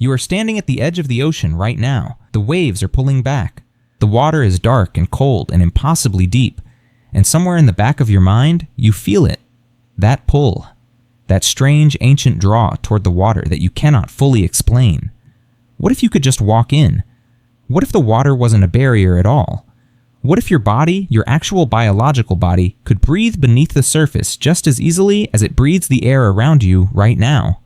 You are standing at the edge of the ocean right now. The waves are pulling back. The water is dark and cold and impossibly deep. And somewhere in the back of your mind, you feel it. That pull. That strange ancient draw toward the water that you cannot fully explain. What if you could just walk in? What if the water wasn't a barrier at all? What if your body, your actual biological body, could breathe beneath the surface just as easily as it breathes the air around you right now?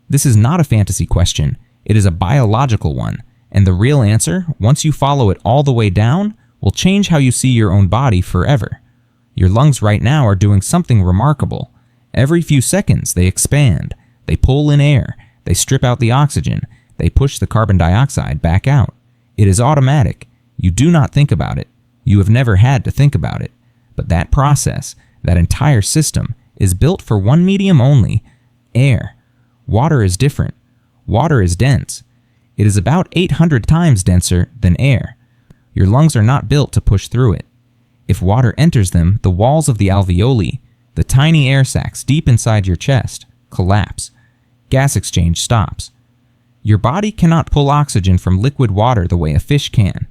This is not a fantasy question. It is a biological one. And the real answer, once you follow it all the way down, will change how you see your own body forever. Your lungs right now are doing something remarkable. Every few seconds, they expand. They pull in air. They strip out the oxygen. They push the carbon dioxide back out. It is automatic. You do not think about it. You have never had to think about it. But that process, that entire system, is built for one medium only: air. Water is different. Water is dense. It is about 800 times denser than air. Your lungs are not built to push through it. If water enters them, the walls of the alveoli, the tiny air sacs deep inside your chest, collapse. Gas exchange stops. Your body cannot pull oxygen from liquid water the way a fish can.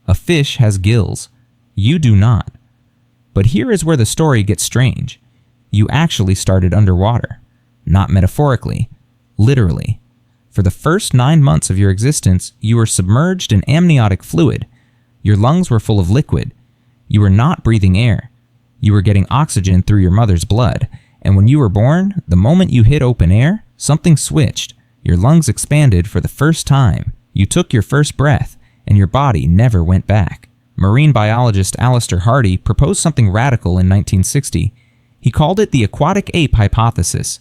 A fish has gills. You do not. But here is where the story gets strange. You actually started underwater. Not metaphorically, literally. For the first 9 months of your existence, you were submerged in amniotic fluid. Your lungs were full of liquid. You were not breathing air. You were getting oxygen through your mother's blood. And when you were born, the moment you hit open air, something switched. Your lungs expanded for the first time. You took your first breath, and your body never went back. Marine biologist Alistair Hardy proposed something radical in 1960. He called it the Aquatic Ape Hypothesis.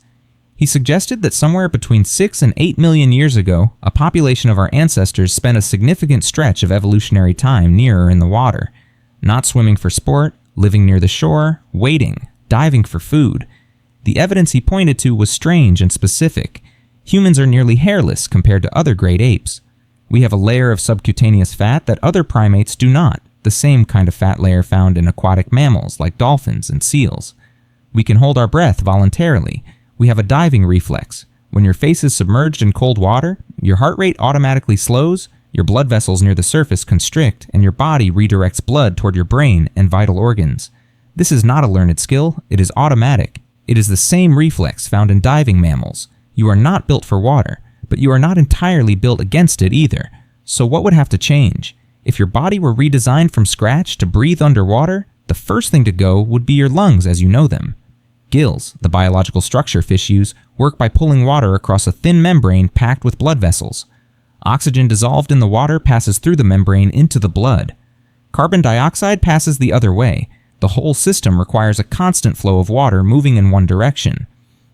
He suggested that somewhere between 6 and 8 million years ago, a population of our ancestors spent a significant stretch of evolutionary time nearer in the water, not swimming for sport, living near the shore, wading, diving for food. The evidence he pointed to was strange and specific. Humans are nearly hairless compared to other great apes. We have a layer of subcutaneous fat that other primates do not, the same kind of fat layer found in aquatic mammals like dolphins and seals. We can hold our breath voluntarily. We have a diving reflex. When your face is submerged in cold water, your heart rate automatically slows, your blood vessels near the surface constrict, and your body redirects blood toward your brain and vital organs. This is not a learned skill, it is automatic. It is the same reflex found in diving mammals. You are not built for water, but you are not entirely built against it either. So what would have to change? If your body were redesigned from scratch to breathe underwater, the first thing to go would be your lungs as you know them. Gills, the biological structure fish use, work by pulling water across a thin membrane packed with blood vessels. Oxygen dissolved in the water passes through the membrane into the blood. Carbon dioxide passes the other way. The whole system requires a constant flow of water moving in one direction.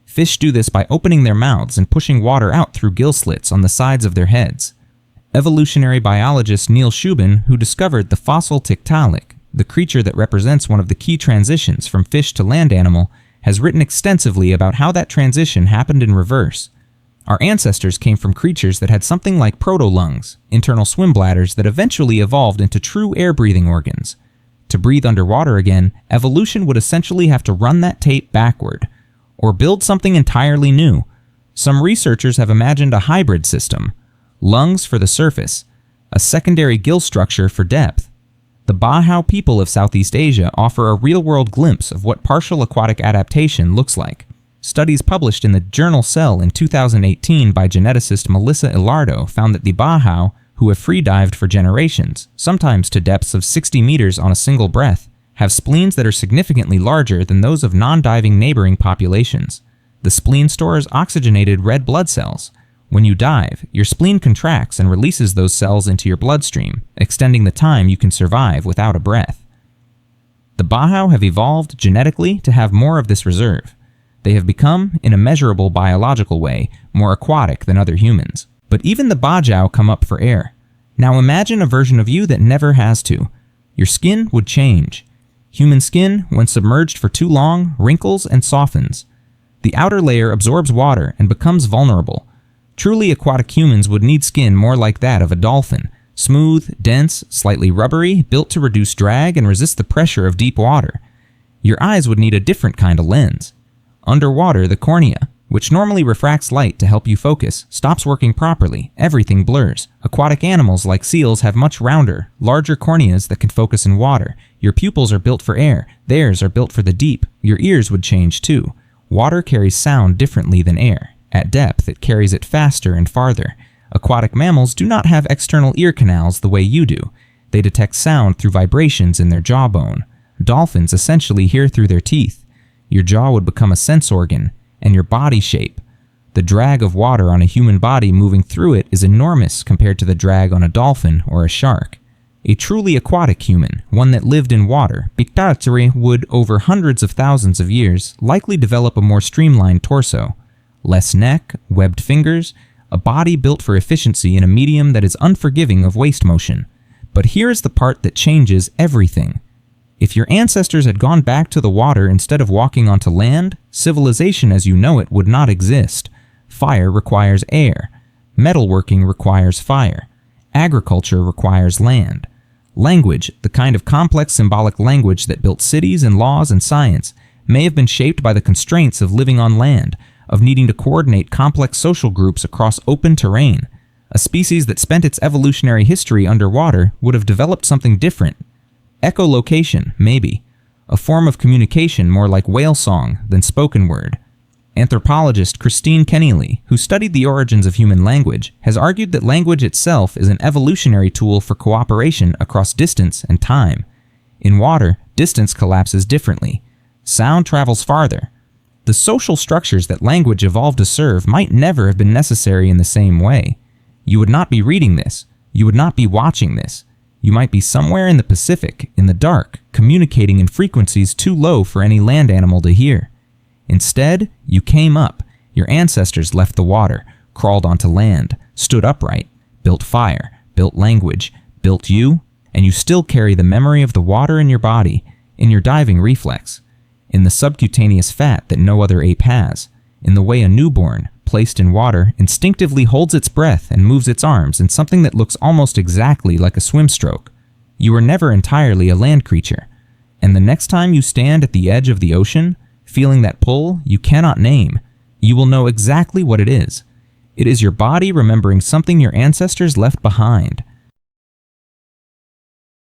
Fish do this by opening their mouths and pushing water out through gill slits on the sides of their heads. Evolutionary biologist Neil Shubin, who discovered the fossil Tiktaalik, the creature that represents one of the key transitions from fish to land animal, has written extensively about how that transition happened in reverse. Our ancestors came from creatures that had something like proto-lungs, internal swim bladders that eventually evolved into true air-breathing organs. To breathe underwater again, evolution would essentially have to run that tape backward, or build something entirely new. Some researchers have imagined a hybrid system: lungs for the surface, a secondary gill structure for depth. The Bahau people of Southeast Asia offer a real-world glimpse of what partial aquatic adaptation looks like. Studies published in the journal Cell in 2018 by geneticist Melissa Ilardo found that the Bahau, who have free-dived for generations, sometimes to depths of 60 meters on a single breath, have spleens that are significantly larger than those of non-diving neighboring populations. The spleen stores oxygenated red blood cells. When you dive, your spleen contracts and releases those cells into your bloodstream, extending the time you can survive without a breath. The Bahau have evolved genetically to have more of this reserve. They have become, in a measurable biological way, more aquatic than other humans. But even the Bajau come up for air. Now imagine a version of you that never has to. Your skin would change. Human skin, when submerged for too long, wrinkles and softens. The outer layer absorbs water and becomes vulnerable. Truly aquatic humans would need skin more like that of a dolphin, smooth, dense, slightly rubbery, built to reduce drag and resist the pressure of deep water. Your eyes would need a different kind of lens. Underwater, the cornea, which normally refracts light to help you focus, stops working properly. Everything blurs. Aquatic animals like seals have much rounder, larger corneas that can focus in water. Your pupils are built for air. Theirs are built for the deep. Your ears would change too. Water carries sound differently than air. At depth, it carries it faster and farther. Aquatic mammals do not have external ear canals the way you do. They detect sound through vibrations in their jawbone. Dolphins essentially hear through their teeth. Your jaw would become a sense organ, and your body shape. The drag of water on a human body moving through it is enormous compared to the drag on a dolphin or a shark. A truly aquatic human, one that lived in water, Pictatore would, over hundreds of thousands of years, likely develop a more streamlined torso. Less neck, webbed fingers, a body built for efficiency in a medium that is unforgiving of waste motion. But here is the part that changes everything. If your ancestors had gone back to the water instead of walking onto land, civilization as you know it would not exist. Fire requires air. Metalworking requires fire. Agriculture requires land. Language, the kind of complex symbolic language that built cities and laws and science, may have been shaped by the constraints of living on land, of needing to coordinate complex social groups across open terrain. A species that spent its evolutionary history underwater would have developed something different. Echolocation, maybe. A form of communication more like whale song than spoken word. Anthropologist Christine Keneally, who studied the origins of human language, has argued that language itself is an evolutionary tool for cooperation across distance and time. In water, distance collapses differently. Sound travels farther. The social structures that language evolved to serve might never have been necessary in the same way. You would not be reading this. You would not be watching this. You might be somewhere in the Pacific, in the dark, communicating in frequencies too low for any land animal to hear. Instead, you came up. Your ancestors left the water, crawled onto land, stood upright, built fire, built language, built you, and you still carry the memory of the water in your body, in your diving reflex, in the subcutaneous fat that no other ape has, in the way a newborn, placed in water, instinctively holds its breath and moves its arms in something that looks almost exactly like a swim stroke. You were never entirely a land creature, and the next time you stand at the edge of the ocean, feeling that pull you cannot name, you will know exactly what it is. It is your body remembering something your ancestors left behind.